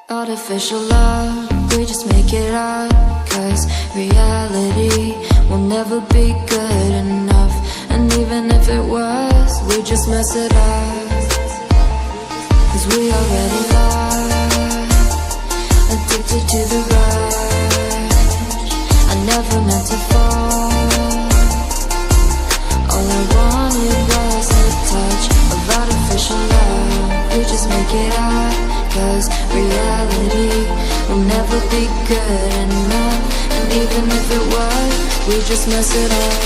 Artificial love, we just make it up, 'cause reality will never be good enough. And even if it was, we just mess it up, 'cause we already lost, addicted to the rush. I never meant to fall. All I wanted was a touch of artificial love. We just make it up, 'cause reality will never be good enough. And even if it was, we just mess it up.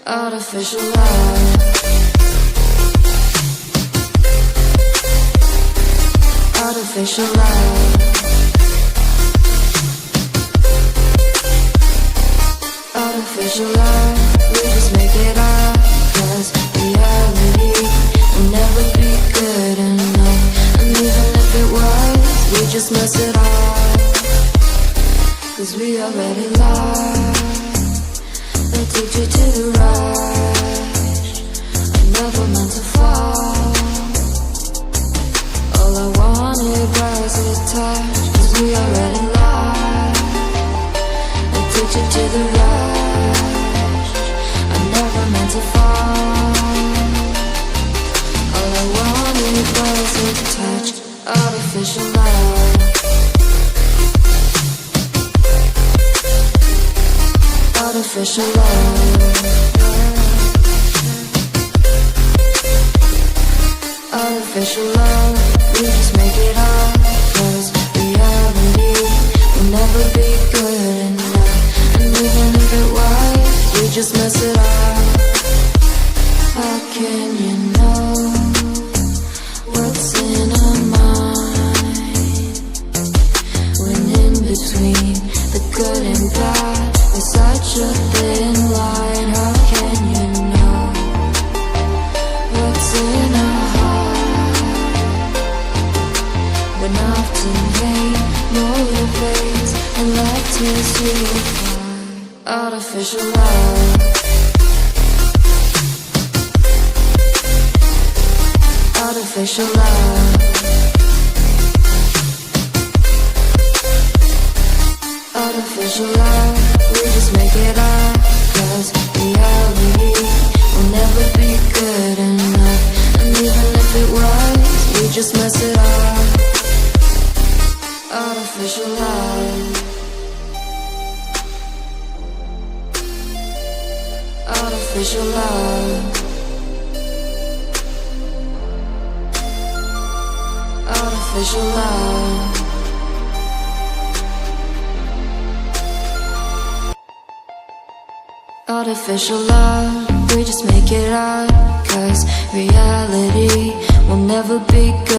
Artificial love, artificial love, artificial love. We just make it up, 'cause reality will never be good enough. And even if it was, we just mess it up, 'cause we already lost, addicted to the rush. I never meant to fall. All I wanted was a touch, 'cause we already lost, addicted to the rush. I never meant to fall. All I wanted was a touch, artificial love, artificial love, artificial love. We just make it up, 'cause reality will never be good enough. And even if it was, we just mess it up. How can you know what's in our mind, when in between the good and bad there's such a thin line? How can you know what's in our heart, when often hate motivates and love tears you apart? Artificial love, artificial love, artificial love. We just make it up, 'cause reality will never be good enough. And even if it was, we just mess it up. Artificial love, artificial love, artificial love. Artificial love, we just make it up, 'cause reality will never be good.